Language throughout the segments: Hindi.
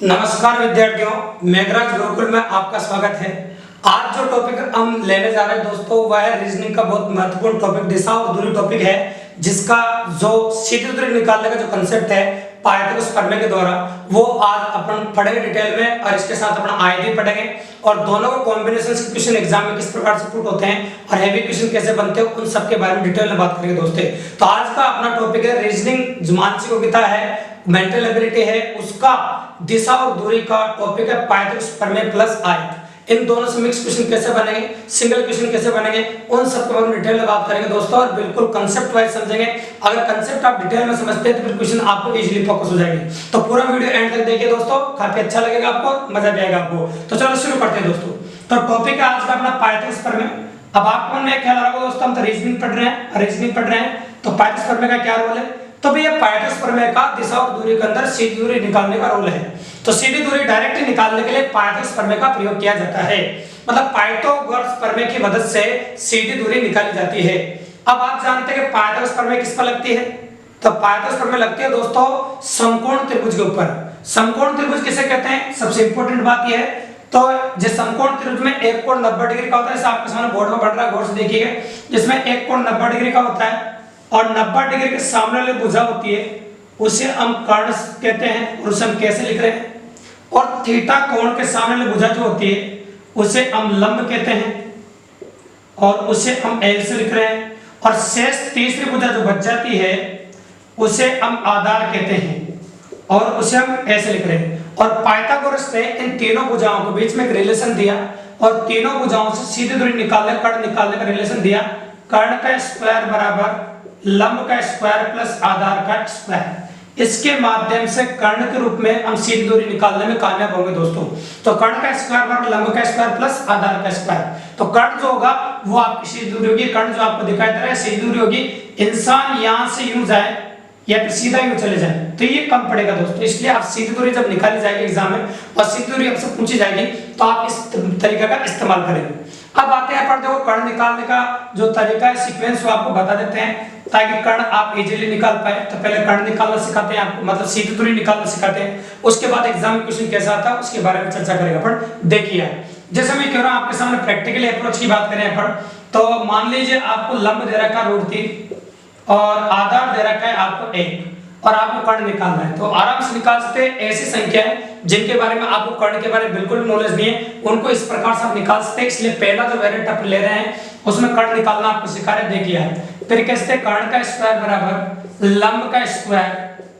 नमस्कार विद्यार्थियों, मेघराज गुरुकुल में आपका स्वागत है। आज जो टॉपिक हम लेने जा रहे हैं दोस्तों, वह है रीजनिंग का बहुत महत्वपूर्ण टॉपिक, दिशा और दूरी टॉपिक है, जिसका जो सीधी दूरी निकालने का जो कंसेप्ट है पाइथागोरस प्रमेय के द्वारा, वो आज अपन पढ़ेंगे डिटेल में और इसके साथ अपना आयत पढ़ेंगे और दोनों को कॉम्बिनेशन के क्वेश्चन एग्जाम में किस प्रकार से पुट होते हैं और हैवी क्वेश्चन कैसे बनते हैं, उन सब के बारे में डिटेल में बात करेंगे दोस्तों। तो आज का अपना टॉपिक है रीजनिंग, जो मानसिक योग्यता है, मेंटल एबिलिटी है, उसका दिशा और दूरी का टॉपिक है पाइथागोरस प्रमेय प्लस आयत। इन दोनों से मिक्स क्वेश्चन कैसे बनेंगे, सिंगल क्वेश्चन कैसे बनेंगे, उन सब के बारे में डिटेल में बात करेंगे दोस्तों और बिल्कुल कांसेप्ट वाइज समझेंगे। अगर कांसेप्ट आप डिटेल में समझते हैं तो फिर क्वेश्चन आपको इजीली फोकस हो जाएंगे। तो पूरा वीडियो एंड तक देखिए दोस्तों, काफी अच्छा लगेगा आपको, मजा भी आएगा आपको। तो चलो शुरू करते हैं दोस्तों। तो टॉपिक है आज का अपना पाइथागोरस प्रमेय। अब आपको मन में ख्याल आ रहा होगा दोस्तों, हम तो रीजनिंग पढ़ रहे हैं, तो पाइथागोरस प्रमेय का क्या रोल है। तो भैया पाइथागोरस प्रमेय का दिशा और दूरी के अंदर सीधी दूरी निकालने का रोल है। तो सीधी दूरी डायरेक्ट निकालने के लिए पाइथागोरस प्रमेय का प्रयोग किया जाता है, मतलब पाइथागोरस प्रमेय की मदद से सीधी दूरी निकाली जाती है। अब आप जानते हैं कि पाइथागोरस प्रमेय किस पर लगती है। तो पाइथागोरस प्रमेय लगती है दोस्तों समकोण त्रिभुज के ऊपर। समकोण त्रिभुज किसे कहते हैं, सबसे इंपॉर्टेंट बात यह है। तो जिस समकोण त्रिभुज में एक कोण 90 डिग्री का होता है, जैसे आपके सामने बोर्ड में पढ़ रहा है, गौर से देखिएगा, जिसमें एक कोण 90 डिग्री का होता है और 90 डिग्री के सामने वाली भुजा होती है, उसे हम कर्ण कहते हैं। और उसे हम कैसे लिख रहे हैं, और थीटा कोण के सामने वाली भुजा जो होती है उसे हम लंब कहते हैं और उसे हम एल से लिख रहे हैं। और शेष तीसरी भुजा जो बच जाती है उसे हम आधार कहते हैं और उसे हम ऐसे लिख रहे हैं। और पाइथागोरस ने इन तीनों भुजाओं के बीच में एक रिलेशन दिया और तीनों भुजाओं से सीधी दूरी निकालने, कर्ण निकालने का रिलेशन दिया। कर्ण का स्क्वायर बराबर लंब का स्क्वायर प्लस आधार का स्क्वायर। इसके माध्यम से कर्ण के रूप में हम सीधी दूरी निकालने में कामयाब होंगे दोस्तों। तो कर्ण का स्क्वायर बराबर लंब का स्क्वायर प्लस आधार का स्क्वायर। तो कर्ण जो होगा वो आपकी सीधी दूरी होगी। कर्ण जो आपको दिखाई दे रहा है सीधी दूरी होगी। इंसान यहां से यूं जाए या फिर सीधा यूं चले जाए तो ये कम पड़ेगा दोस्तों। इसलिए आप सीधी दूरी जब निकाली जाएगी एग्जाम में और सीधी दूरी आपसे पूछी जाएगी तो आप इस तरीके का इस्तेमाल करेंगे। अब आते हैं पर देखो कर्ण निकालने का जो तरीका है, सीक्वेंस, वो आपको बता देते हैं ताकि कर्ण आप इजीली निकाल पाए। तो पहले कर्ण निकालना सिखाते हैं आपको, मतलब सीधी दूरी निकालना सिखाते हैं। उसके बाद एग्जाम में क्वेश्चन कैसा आता है उसके बारे में चर्चा करेंगे अपन। देखिए जैसे मैं कह रहा हूं आपके सामने प्रैक्टिकल अप्रोच की बात करें अपन, तो मान लीजिए आपको लंब दे रखा है √3 और आधार दे रखा है आपको 1 और आपको कर्ण निकालना है। तो आराम से निकाल सकते हैं। ऐसी संख्या है जिनके बारे में आपको कर्ण के बारे में बिल्कुल भी नॉलेज नहीं है, उनको इस प्रकार से आप निकाल सकते हैं। इसलिए पहला जो वेरिएंट आप ले रहे हैं उसमें कर्ण निकालना आपको सिखा रहे, देखिए। फिर कहते हैं कर्ण का स्क्वायर बराबर लंब का स्क्वायर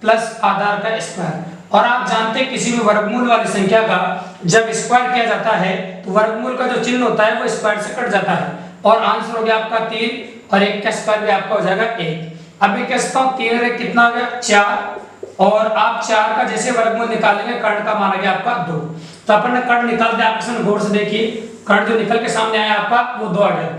प्लस आधार का स्क्वायर। और आप जानते हैं किसी भी वर्गमूल वाली संख्या का जब स्क्वायर किया जाता है तो वर्गमूल का जो चिन्ह होता है वो स्क्वायर से कट जाता है और आंसर हो गया आपका 3 और 1 का स्क्वायर भी आपका हो जाएगा 1। अभी कहता हूं 3 और 1 कितना हो गया 4 और आप 4 का जैसे वर्गमूल निकालेंगे कर्ण का मान आ गया आपका 2। तो अपन ने कर्ण निकाल दिया, आपके सामने गौर से देखिए कर्ण जो निकल के सामने आया आपका वो 2 आ गया।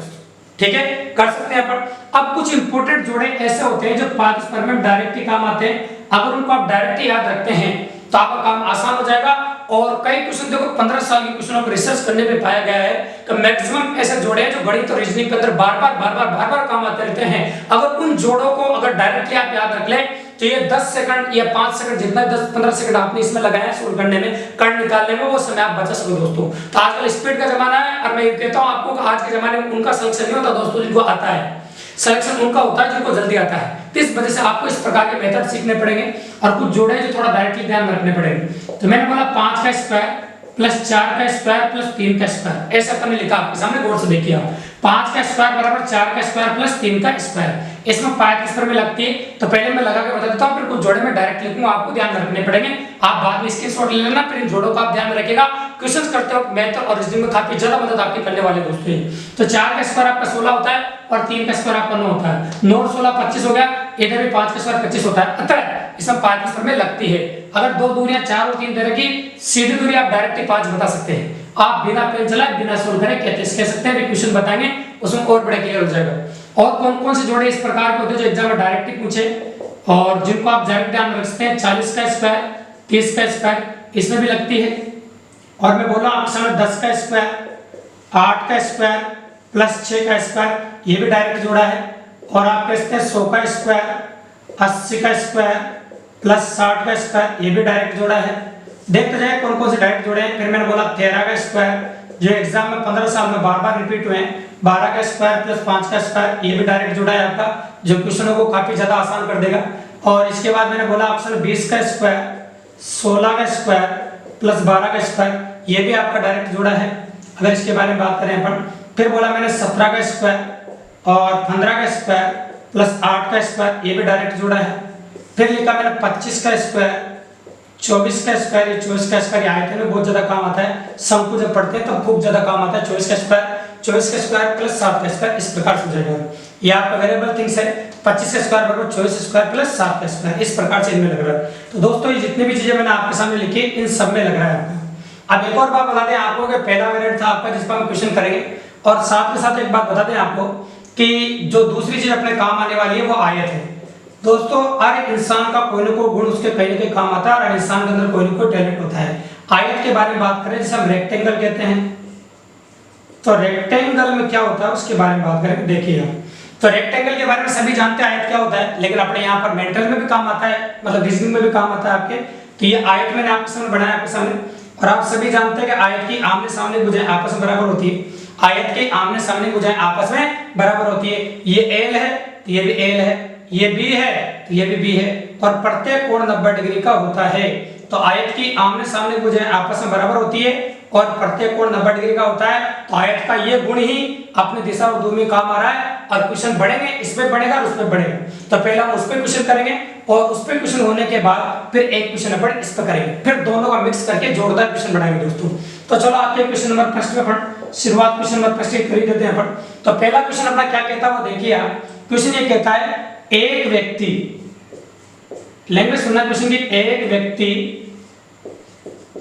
ठीक है, कर सकते हैं अपन। अब कुछ इंपोर्टेंट जोड़े ऐसे होते हैं जो पाइथागोरस प्रमेय में डायरेक्ट ही काम आते हैं। अगर उनको आप डायरेक्ट याद रखते हैं तो आपका काम आसान हो जाएगा। और कई क्वेश्चन देखो 15 साल के क्वेश्चनों पर रिसर्च करने पे पाया गया है कि मैक्सिमम ऐसे जोड़े हैं जो गणित और रीजनिंग के अंदर बार बार काम आते रहते हैं। अगर उन जोड़ों को अगर डायरेक्टली आप याद रख लें तो ये 10 सेकंड या 5 सेकंड जितना 10-15 सेकंड आपने इसमें लगाया सोल्व करने में, कर्ण निकालने में, वो समय आप बचा सको दोस्तों। तो आजकल स्पीड का जमाना है और मैं कहता हूं आपको आज के जमाने में उनका सिलेक्शन नहीं होता दोस्तों जिनको आता है, सिलेक्शन उनका होता है जिनको जल्दी आता है। तो इस वजह से आपको इस प्रकार के मेथड सीखने पड़ेंगे और कुछ जोड़े जो थोड़ा डायरेक्टली ध्यान में रखने पड़ेंगे। तो मैंने बोला 5 का स्क्वायर प्लस 4 का स्क्वायर प्लस 3 का स्क्वायर, ऐसा मैंने लिखा आपके सामने, गौर से देखिए आप। 5 का स्क्वायर बराबर 4 का स्क्वायर प्लस 3 का स्क्वायर। इसमें पाइथागोरस प्रमेय लगती है तो पहले मैं लगा के बता देता हूं, फिर कुछ जोड़े में डायरेक्ट लिखूंगा, आपको ध्यान रखने पड़ेंगे। आप बाद में स्क्रीनशॉट ले लेना, फिर इन जोड़ों का आप ध्यान में रखिएगा। क्वेश्चंस करते वक्त मैथ और रीजनिंग में काफी ज्यादा मदद आपकी करने वाले दोस्तों। तो 4 का स्क्वायर आपका 16 होता है और 3 का स्क्वायर आपका 9 होता है। 9 और 16 25 हो गया। इधर भी 5 का स्क्वायर 25 होता है। अतः इसमें पाइथागोरस प्रमेय लगती है। अगर दो दूरियां 4 और 3 दे रखी, सीधी दूरी आप डायरेक्टली 5 बता सकते हैं। आप बिना पेन चलाए बिना सोल्व करे कह सकते हैं, क्वेश्चन बताएंगे उसमें और बड़ा क्लियर हो जाएगा। और कौन कौन से जोड़े इस प्रकार के होते हैं जो एग्जाम में डायरेक्टली पूछे और जिनको आप डायरेक्ट ध्यान रख सकते हैं। 40 का स्क्वायर 30 का स्क्वायर इसमें भी लगती है। और मैं बोला आपके सामने 10 का स्क्वायर 8 का स्क्वायर प्लस 6 का स्क्वायर, ये भी डायरेक्ट जोड़ा है। और आप कहते हैं 100 का स्क्वायर 80 का स्क्वायर प्लस 60 का स्क्वायर, ये भी डायरेक्ट जोड़ा है। देखते जाए कौन कौन से डायरेक्ट जुड़े हैं। फिर मैंने बोला 13 का स्क्वायर जो एग्जाम में 15 साल में बार बार रिपीट हुए हैं, 12 का स्क्वायर प्लस 5 का स्क्वायर, ये भी डायरेक्ट जुड़ा है आपका, जो क्वेश्चनों को काफी ज्यादा आसान कर देगा। और इसके बाद मैंने बोला ऑप्शन 20 का स्क्वायर, 16 का स्क्वायर प्लस 12 का स्क्वायर, ये भी आपका डायरेक्ट जुड़ा है अगर इसके बारे में बात करें अपन। फिर बोला मैंने 17 का स्क्वायर और 15 का स्क्वायर प्लस 8 का स्क्वायर, ये भी डायरेक्ट जुड़ा है। फिर लिखा मैंने 25 का स्क्वायर, 24 का स्क्वायर, ये 24 का स्क्वायर आयतन में बहुत ज्यादा काम आता है, सम को जब पढ़ते हैं तब खूब ज्यादा काम आता है। 24 का स्क्वायर प्लस 7 का स्क्वायर, इस प्रकार से जाएगा। ये आपका वेरिएबल थिंग्स है, 25 का स्क्वायर बराबर 24 स्क्वायर प्लस 7 का स्क्वायर, इस प्रकार से इनमें लग रहा है। तो दोस्तों ये जितनी भी चीजें मैंने आपके सामने लिखी इन सब में लग रहा है आपका। अब एक और बात बता दें आपको कि पहला वेरिएंट था आपका जिस पर हम क्वेश्चन करेंगे, और साथ के साथ एक बात बता दें आपको कि जो दूसरी चीज अपने काम आने वाली है वो आयत है। दोस्तों हर इंसान का कोई ना कोई गुण उसके कहीं ना कहीं काम आता है और हर इंसान के अंदर कोई ना कोई टैलेंट होता है। आयत के बारे में बात करें जिसे हम रेक्टेंगल कहते हैं, तो रेक्टेंगल में क्या होता है उसके बारे में बात करें। देखिए आप, तो रेक्टेंगल के बारे में सभी जानते हैं आयत क्या होता है, लेकिन अपने यहाँ पर मेंटल में भी काम आता है, मतलब रीजनिंग में भी काम आता है आपके। तो ये आयत मैंने आपके सामने बनाया आपके सामने, और आप सभी जानते हैं कि आयत की आमने सामने भुजाएं आपस में बराबर होती है। आयत के आमने सामने भुजाएं आपस में बराबर होती है। ये एल है तो ये भी एल है, ये बी है तो ये भी बी है, और प्रत्येक कोण 90 डिग्री का होता है। तो आयत की आमने सामने भुजाएं आपस में बराबर होती है और प्रत्येक कोण 90 डिग्री का होता है। तो आयत का ये गुण ही अपने दिशा और दूरी में काम आ रहा है, और क्वेश्चन बढ़ेंगे, इसमें बढ़ेगा और उसमें बढ़ेगा। तो पहले हम उस पे क्वेश्चन करेंगे और उस पे क्वेश्चन होने के बाद फिर एक क्वेश्चन अपन इस पे करेंगे, फिर दोनों का मिक्स करके जोरदार क्वेश्चन बनाएंगे दोस्तों। तो चलो आपके क्वेश्चन नंबर फर्स्ट में शुरुआत क्वेश्चन नंबर फर्स्ट कर ही देते हैं अपन। तो पहला क्वेश्चन अपना क्या कहता है वो देखिए आप। क्वेश्चन ये कहता है एक व्यक्ति, लैंग्वेज सुनना क्वेश्चन की, एक व्यक्ति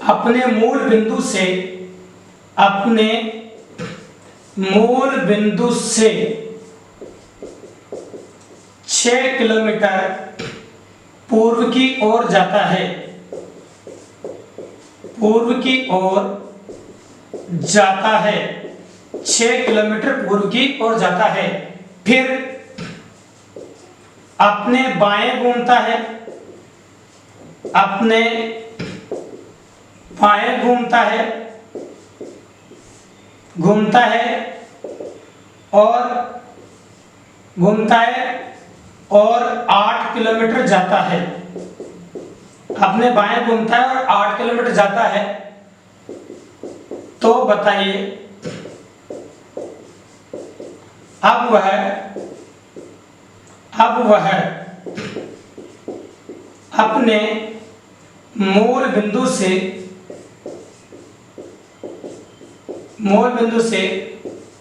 अपने मूल बिंदु से 6 किलोमीटर पूर्व की ओर जाता है, पूर्व की ओर जाता है, 6 किलोमीटर पूर्व की ओर जाता है। फिर अपने बाएं घूमता है, अपने बाएं घूमता है और 8 किलोमीटर जाता है। अपने बाएं घूमता है और 8 किलोमीटर जाता है। तो बताइए अब वह अपने मूल बिंदु से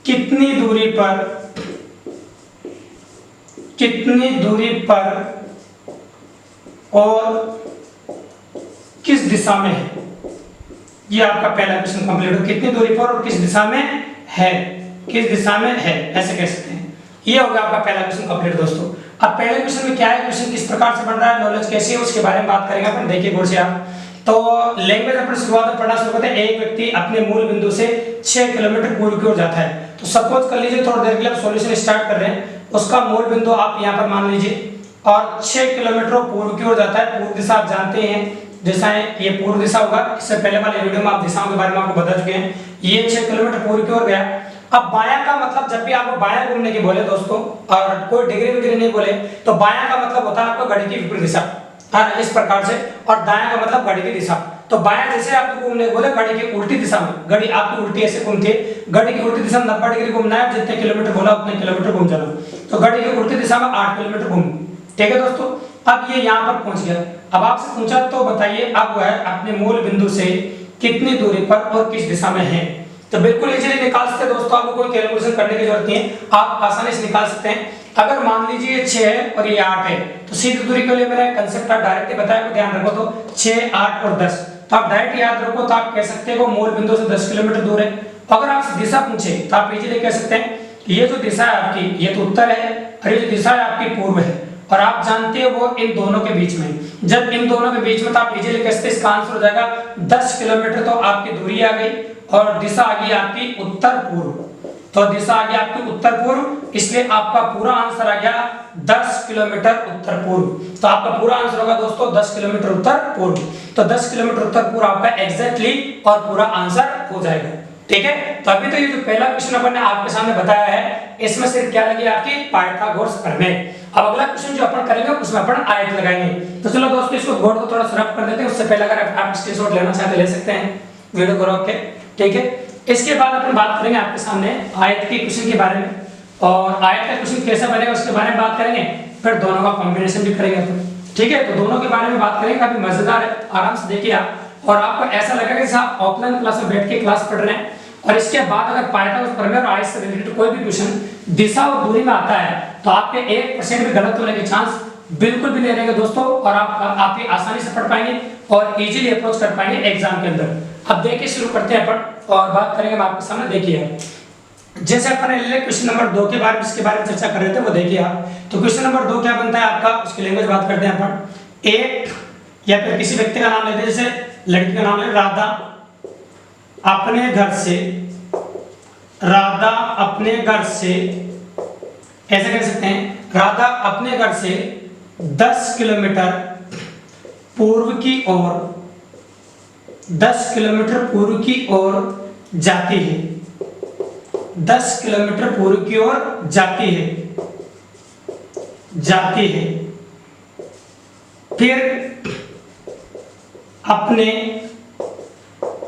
कितनी दूरी पर और किस दिशा में है। ये आपका पहला क्वेश्चन कंप्लीट हो, कितनी दूरी पर और किस दिशा में है, ऐसे कह सकते हैं। ये होगा आपका पहला क्वेश्चन कंप्लीट दोस्तों। अब पहले क्वेश्चन में क्या है, क्वेश्चन किस प्रकार से बन रहा है, नॉलेज कैसी है, उसके बारे में बात करेंगे अपन। देखिए गौर से आप, तो लैंग्वेज अपन शुरुआत में पढ़ना शुरू करते हैं। एक व्यक्ति अपने मूल बिंदु से 6 किलोमीटर पूर्व की ओर जाता है। तो सपोज कर लीजिए थोड़ी देर के लिए सॉल्यूशन स्टार्ट कर रहे हैं, उसका मूल बिंदु आप यहाँ पर मान लीजिए और 6 किलोमीटर पूर्व की ओर जाता है। पूर्व दिशा आप जानते हैं, दिशाएं, ये पूर्व दिशा होगा। इससे पहले वाले वीडियो में आप दिशाओं के बारे में आपको बता चुके हैं। ये 6 किलोमीटर पूर्व की ओर गया। अब बायां का मतलब, जब भी आपको बायां घूमने की बोले दोस्तों, और कोई डिग्री नहीं बोले, तो बायां का मतलब होता है आपको घड़ी की विपरीत दिशा, इस प्रकार से, और दायां का मतलब घड़ी की दिशा। तो बायां जैसे आपको घूमने बोले घड़ी की उल्टी दिशा में, घड़ी आपकी उल्टी ऐसे घूमती है, घड़ी की उल्टी दिशा में 90 डिग्री घूमना है, जितने किलोमीटर बोला उतने किलोमीटर घूम जाना। तो घड़ी की उल्टी दिशा में 8 किलोमीटर घूम, ठीक है दोस्तों। अब ये यहाँ पर पहुंच गया। अब आपसे पूछा तो बताइए अब वह अपने मूल बिंदु से कितनी दूरी पर और किस दिशा में है। तो बिल्कुल इजीली निकाल सकते हैं दोस्तों, आपको कोई कैलकुलेशन करने की जरूरत नहीं है, आप आसानी से निकाल सकते हैं। अगर मान लीजिए ये 6 है और ये 8 है, तो सीधी दूरी के लिए मैंने कंसेप्ट डायरेक्ट बताया, को ध्यान रखो। तो 6, 8 और 10, तो आप डायरेक्ट याद रखो, तो आप कह सकते हो मूल बिंदु से 10 किलोमीटर दूर है। अगर आपसे दिशा पूछे तो आप इजीली कह सकते हैं ये जो दिशा है आपकी, ये तो उत्तर है, और ये जो दिशा है आपकी पूर्व है, और आप जानते हो वो इन दोनों के बीच में। जब इन दोनों के बीच में, तो आप इजीली कह सकते हैं इसका आंसर हो जाएगा 10 किलोमीटर। तो आपकी दूरी आ गई और दिशा आ गई आपकी उत्तर पूर्व। तो दिशा आ गया आपकी उत्तर पूर्व, इसलिए आपका पूरा आंसर आ गया 10 किलोमीटर उत्तर पूर्व। तो आपका पूरा आंसर होगा दोस्तों 10 किलोमीटर उत्तर पूर्व। तो 10 किलोमीटर उत्तर पूर्व आपका एग्जैक्टली और पूरा आंसर हो जाएगा। ठीक है, तो अभी तो ये जो पहला क्वेश्चन अपन ने आपके सामने बताया है, इसमें सिर्फ क्या लगी आपकी पाइथागोरस प्रमेय। अब अगला क्वेश्चन जो अपन करेंगे उसमें अपन आयत लगाएंगे। तो चलो दोस्तों इसको बोर्ड को थोड़ा सा रफ कर देते हैं, उससे पहले अगर आप स्क्रीनशॉट लेना चाहते ले सकते हैं वीडियो को रोक के। ठीक है, इसके बाद अपन बात करेंगे आपके सामने आयत के क्वेश्चन के बारे में, और आयत का क्वेश्चन कैसा बनेगा उसके बारे में बात करेंगे, फिर दोनों का कॉम्बिनेशन भी करेंगे अपन। ठीक है, तो दोनों के बारे में बात करेंगे, काफी मजेदार है, आराम से देखिए आप, और आपको ऐसा लगेगा कि आप ऑफलाइन क्लास में बैठ के क्लास पढ़ रहे हैं। और इसके बाद अगर पाइथागोरस प्रमेय और आयत से रिलेटेड कोई भी क्वेश्चन दिशा और दूरी में आता है तो आपके 1% भी गलत होने के चांस बिल्कुल भी नहीं रहेंगे दोस्तों, और आप ये आसानी से पढ़ पाएंगे और इजीली अप्रोच कर पाएंगे एग्जाम के अंदर। अब देखिए शुरू करते हैं अपन और बात करेंगे हम आपके सामने। देखिए जैसे अपन ने क्वेश्चन नंबर 2 के बारे में जिसके बारे में चर्चा कर रहे थे वो देखिए आप। तो क्वेश्चन नंबर 2 क्या बनता है आपका, उसकी लैंग्वेज बात करते हैं अपन। एक या फिर किसी व्यक्ति का नाम लेते हैं, जैसे लड़की का नाम है राधा, अपने घर से, राधा अपने घर से, ऐसे कह सकते हैं, राधा अपने घर से 10 किलोमीटर पूर्व की ओर, 10 किलोमीटर पूर्व की ओर जाती है, 10 किलोमीटर पूर्व की ओर जाती है, जाती है। फिर अपने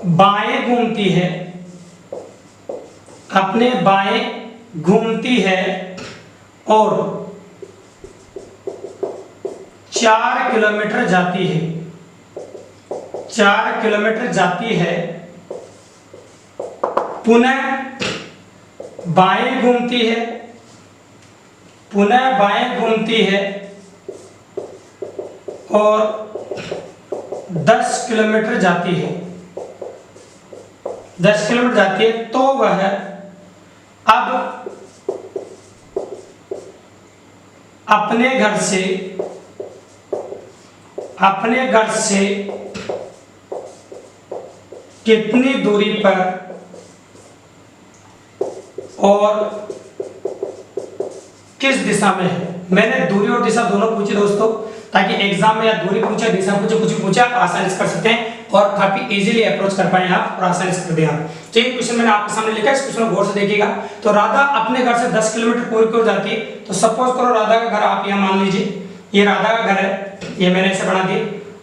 बाएं घूमती है, अपने बाएं घूमती है और 4 किलोमीटर जाती है, 4 किलोमीटर जाती है। पुनः बाएं घूमती है, पुनः बाएं घूमती है और 10 किलोमीटर जाती है, 10 किलोमीटर जाती है। तो वह अब अपने घर से, अपने घर से कितनी दूरी पर और किस दिशा में है। मैंने दूरी और दिशा दोनों पूछी दोस्तों, ताकि एग्जाम में या दूरी पूछे, दिशा पूछे, कुछ पूछे, आप आसानी से कर सकते हैं और काफी इजीली अप्रोच कर पाए आप और आसानी से कर दिया। तो ये क्वेश्चन मैंने आपके सामने लिखा है, इस क्वेश्चन को गौर से देखिएगा। तो राधा अपने घर से 10 किलोमीटर पूर्व की ओर जाती है। तो सपोज करो राधा का घर आप यहाँ मान लीजिए, ये राधा का घर है, ये मैंने ऐसे बना दिया,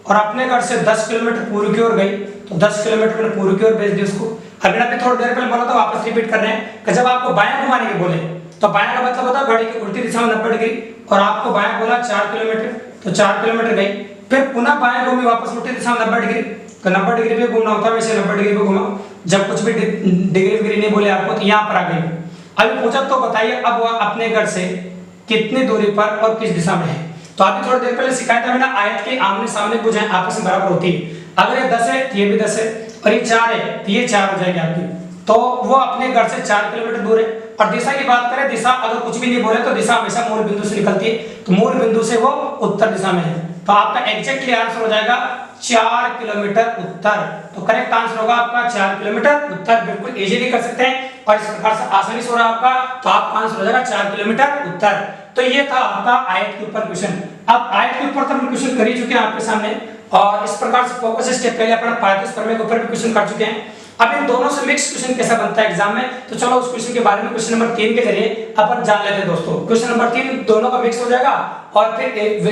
और अपने घर से 10 किलोमीटर पूर्व की ओर गई। तो 10 किलोमीटर मैंने पूर्व की ओर भेज दी उसको। अभी ना थोड़ी देर पहले बोला तो वापस रिपीट कर रहे हैं कि जब आपको बायां घुमाने के बोले तो बायां का मतलब होता है घड़ी की उल्टी दिशा में 90 डिग्री, और आपको बायां बोला 4 किलोमीटर, तो 4 किलोमीटर गई। फिर पुनः बायां घूमी वापस उल्टी दिशा में 90 डिग्री, तो 90 डिग्री पे घूमना होता है, वैसे 90 डिग्री पे घुमा। जब कुछ भी डिग्री नहीं बोले आपको तो यहाँ पर आ गई। अभी पूछा तो बताइए अब वह अपने घर से कितनी दूरी पर और किस दिशा में है। तो अभी थोड़ी देर पहले सिखाया था मैंने, आयत के आमने सामने भुजाएं आपस में बराबर होती है। अगर ये 10 है तो ये भी 10 है, और ये 4 है तो ये 4 हो जाएगी आपकी। तो वो अपने घर से 4 किलोमीटर दूर है। और दिशा की बात करें, दिशा अगर कुछ भी नहीं बोले तो दिशा हमेशा मूल बिंदु से निकलती है, तो मूल बिंदु से वो उत्तर दिशा में है। तो आपका एग्जैक्टली आंसर हो जाएगा 4 किलोमीटर उत्तर। तो करेक्ट आंसर होगा आपका 4 किलोमीटर उत्तर। बिल्कुल इजीली कर सकते हैं और इस प्रकार से आसानी से हो रहा है आपका, तो आपका आंसर हो जाएगा 4 किलोमीटर उत्तर। तो ये था आपका आयत के ऊपर क्वेश्चन। अब आयत के ऊपर तो हम क्वेश्चन कर ही चुके हैं आपके सामने, और इस प्रकार से फोकस स्टेप पहले अपन पाइथागोरस प्रमेय के ऊपर भी क्वेश्चन कर चुके हैं। अब इन दोनों से मिक्स क्वेश्चन कैसा बनता है एग्जाम में, तो चलो उस क्वेश्चन के बारे में क्वेश्चन नंबर 3 के जरिए अपन जान लेते हैं दोस्तों। क्वेश्चन नंबर 3 दोनों का मिक्स हो जाएगा और फिर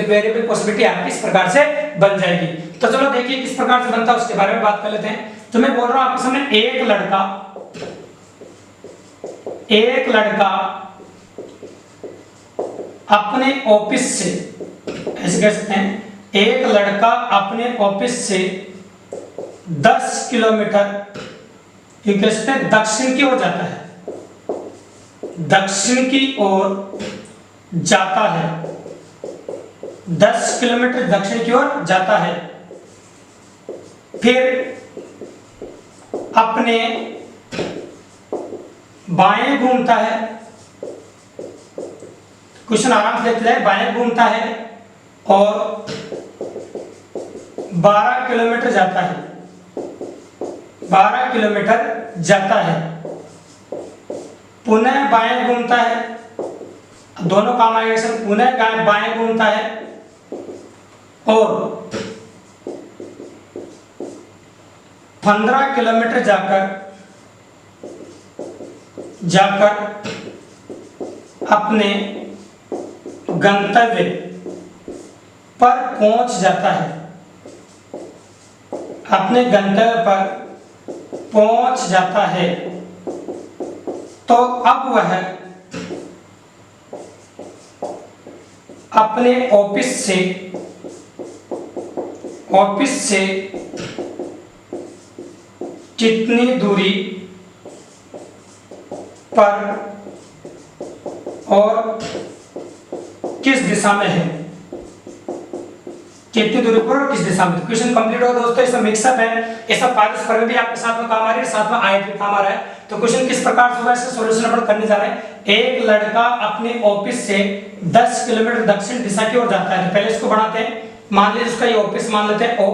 वेरिएबल पॉसिबिलिटी आपकी इस प्रकार से बन जाएगी। तो चलो देखिए किस प्रकार से बनता है उसके बारे में बात कर लेते हैं। तो मैं बोल रहा हूं आपके सामने, एक लड़का अपने ऑफिस से, ऐसे कह सकते हैं, एक लड़का अपने ऑफिस से 10 किलोमीटर दक्षिण की ओर जाता है, दक्षिण की ओर जाता है, 10 किलोमीटर दक्षिण की ओर जाता है। फिर अपने बाएं घूमता है, क्वेश्चन आराम से देखते हैं, बाएं घूमता है और 12 किलोमीटर जाता है, 12 किलोमीटर जाता है। पुनः बाएं घूमता है, दोनों काम आएगा सर, पुनः बाएं घूमता है और 15 किलोमीटर जाकर अपने गंतव्य पर पहुंच जाता है, अपने गंतव्य पर पहुंच जाता है। तो अब वह अपने ऑफिस से कितनी दूरी पर और किस दिशा में है, कितनी दूरी पर और किस दिशा में। क्वेश्चन कंप्लीट हो दोस्तों, इसमें मिक्सअप है, ये सब पारस्पर भी आपके साथ में काम आ रही है, साथ में आयत भी काम आ रहा है। तो क्वेश्चन किस प्रकार से होगा, इसका सॉल्यूशन अपन करने जा रहे हैं। एक लड़का अपने ऑफिस से 10 किलोमीटर दक्षिण दिशा की ओर जाता है। तो पहले इसको बनाते हैं, मान लीजिए उसका ये ऑफिस मान लेते हैं ओ,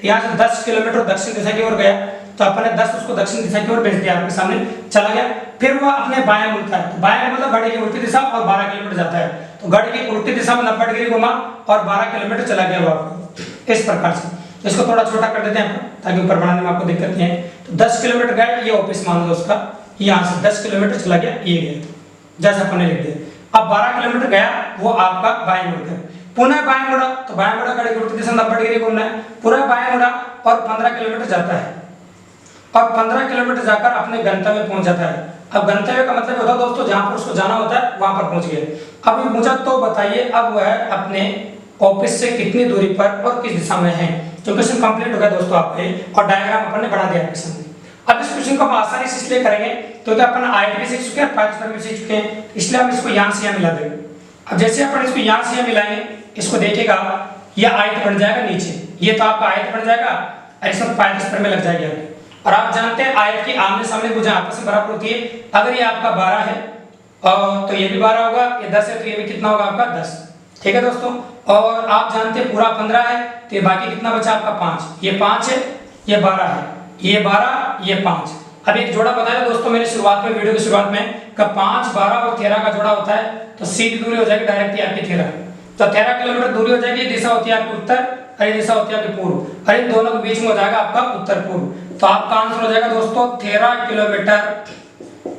यहाँ से 10 किलोमीटर दक्षिण दिशा की ओर गया, तो अपन ने 10 उसको दक्षिण दिशा की ओर भेज दिया, आपके सामने चला गया। फिर वह अपने बाएं मुड़ता है, तो बाएं मतलब घड़ी की उल्टी दिशा और 12 किलोमीटर जाता है, तो घड़ी की उल्टी दिशा में 90 डिग्री घुमा और 12 किलोमीटर चला गया वो। इस प्रकार से तो इसको थोड़ा छोटा कर देते हैं ताकि ऊपर बनाने में आपको दिक्कत नहीं है। तो 10 किलोमीटर गया, ये ऑफिस मान लो उसका, यहाँ से 10 किलोमीटर चला गया, ये गया, जैसे अपन ने लिख दिया। अब 12 किलोमीटर गया, वो आपका बाएं मुड़कर पुनः बाएं मुड़ा, तो बाएं मुड़ा घड़ी की उल्टी दिशा 90 डिग्री घूमना है, पुनः बाएं मुड़ा और 15 किलोमीटर जाता है और 15 किलोमीटर जाकर अपने गंतव्य पहुंच जाता है। अब गंतव्य का मतलब होता है दोस्तों जहां पर उसको जाना होता है वहां पर पहुंच गए। अब पूछा तो बताइए अब वह अपने ऑफिस से कितनी दूरी पर और किस दिशा में है। तो क्वेश्चन कंप्लीट हो गया दोस्तों आपके, और डायग्राम अपन ने बना दिया आपके सामने। अब इस क्वेश्चन को हम आसानी से इसलिए करेंगे क्योंकि अपन आयत भी सीख चुके हैं, पारस्पर भी सीख चुके हैं, इसलिए हम इसको यहां से यहां मिला देंगे। अब जैसे अपन इसको यहां से यहां मिलाएंगे, इसको देखिएगा यह आयत बन जाएगा नीचे, ये तो आपका आयत बन जाएगा और इसमें पारस्पर में लग जाएगा। और आप जानते हैं आयत की आमने सामने भुजा आपस में बराबर होती है। अगर ये आपका 12 है तो ये भी 12 होगा, ये 10 है तो ये भी कितना होगा आपका 10। ठीक है दोस्तों, और आप जानते हैं पूरा 15 है तो ये बाकी कितना बचा आपका 5, ये 5 है, ये 12 है, ये 12, ये 5। अब एक जोड़ा बताया दोस्तों मैंने शुरुआत में, वीडियो की शुरुआत में, कि 5, 12 और 13 का जोड़ा होता है तो सीधी दूरी हो जाएगी डायरेक्ट आपकी 13, तो 13 किलोमीटर दूरी हो जाएगी। दिशा होती है आपकी उत्तर और ये दिशा होती है आपकी पूर्व, और इन दोनों के बीच में हो जाएगा आपका उत्तर पूर्व। तो आपका आंसर हो जाएगा दोस्तों 13 किलोमीटर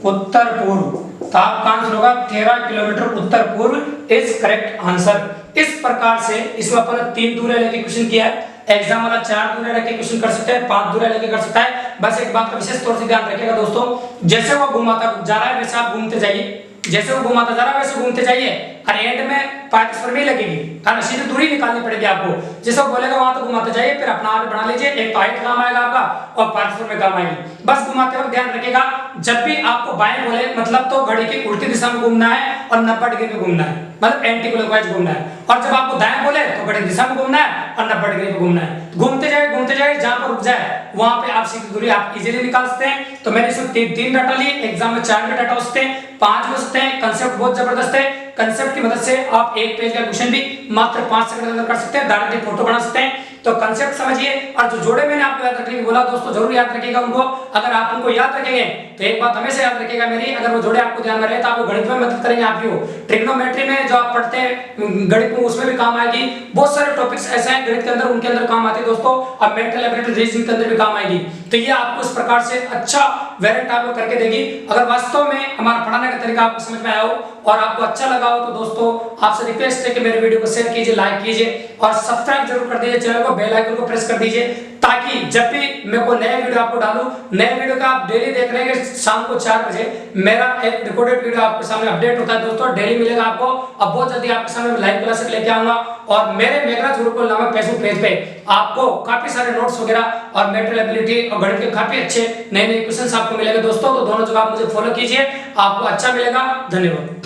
उत्तर पूर्व। तो आपका आंसर होगा 13 किलोमीटर उत्तर पूर्व इज करेक्ट आंसर। इस प्रकार से इसमें अपन 3 दूरियां लेके क्वेश्चन किया है। एग्जाम वाला 4 दूरियां लेके क्वेश्चन कर सकते हैं, 5 दूरियां लेके कर सकता है। बस एक बात का विशेष तौर से ध्यान रखिएगा दोस्तों, जैसे वो घुमाता जा रहा है वैसे आप घूमते जाइए, जैसे वो घुमाता जा रहा है वैसे घूमते जाइए, और एंड में पारस्पर में लगेगी, है ना, सीधी दूरी निकालनी पड़ेगी आपको। जैसे वो बोलेगा वहां तो घुमाते जाइए, फिर अपना आप बना लीजिए, एक तो आयत काम आएगा आपका और पारस्पर में काम आएगी। बस घुमाते वक्त ध्यान रखिएगा, जब भी आपको बाएं बोले मतलब तो घड़ी की उल्टी दिशा में घूमना है और 90 डिग्री पे घूमना है, मतलब एंटी क्लॉकवाइज घूमना है। और जब आपको दाएं बोले तो घड़ी दिशा में घूमना है और 90 डिग्री पे घूमना है। घूमते जाए, जहां पर रुक जाए वहां पे आप सीधी दूरी आप इजीली निकाल सकते हैं। तो मैंने इसमें 3 डाटा लिए, एग्जाम में 4 भी डाटा हो सकते हैं, 5 हो सकते हैं। कंसेप्ट बहुत जबरदस्त है, कंसेप्ट की मदद से आप एक पेज का क्वेश्चन भी मात्र 5 सेकंड के अंदर कर सकते हैं, डायरेक्टली फोटो बना सकते हैं। तो कंसेप्ट समझिए, और जो जोड़े मैंने आपको याद रखने को बोला दोस्तों जरूर याद रखिएगा उनको। अगर आप उनको याद रखेंगे तो एक बात हमेशा याद रखिएगा मेरी, अगर वो जोड़े आपको ध्यान में रहे तो आपको गणित में मदद करेंगे। आप ही हो ट्रिग्नोमेट्री में जो आप पढ़ते हैं गणित में, उसमें भी काम आएगी। बहुत सारे टॉपिक्स ऐसे हैं गणित के अंदर, उनके अंदर काम आते हैं दोस्तों, और मेंटल एबिलिटी रीजनिंग के अंदर भी काम आएगी। तो ये आपको इस प्रकार से अच्छा वेरिएंट आपको करके देगी। अगर वास्तव में हमारा पढ़ाने का तरीका आपको समझ में आया हो और आपको अच्छा लगा हो तो दोस्तों आपसे रिक्वेस्ट है कि मेरे वीडियो को शेयर कीजिए, लाइक कीजिए और सब्सक्राइब जरूर कर दीजिए चैनल को, बेल आइकन को प्रेस कर दीजिए, ताकि जब भी मैं कोई नया वीडियो आपको डालूं, नए वीडियो का आप डेली देख रहे हैं शाम को 4 बजे मेरा एक रिकॉर्डेड वीडियो आपके सामने अपडेट होता है दोस्तों, डेली मिलेगा आपको। अब बहुत जल्दी आपके सामने लाइव क्लासेस लेके आऊंगा, और मेरे मेघराज गुरुकुल नामक फेसबुक पेज पे आपको काफी सारे नोट्स वगैरह और मेंटल एबिलिटी और गणित के काफी अच्छे नए क्वेश्चंस आपको मिलेंगे दोस्तों। तो दोनों जगह आप मुझे फॉलो कीजिए, आपको अच्छा मिलेगा। धन्यवाद।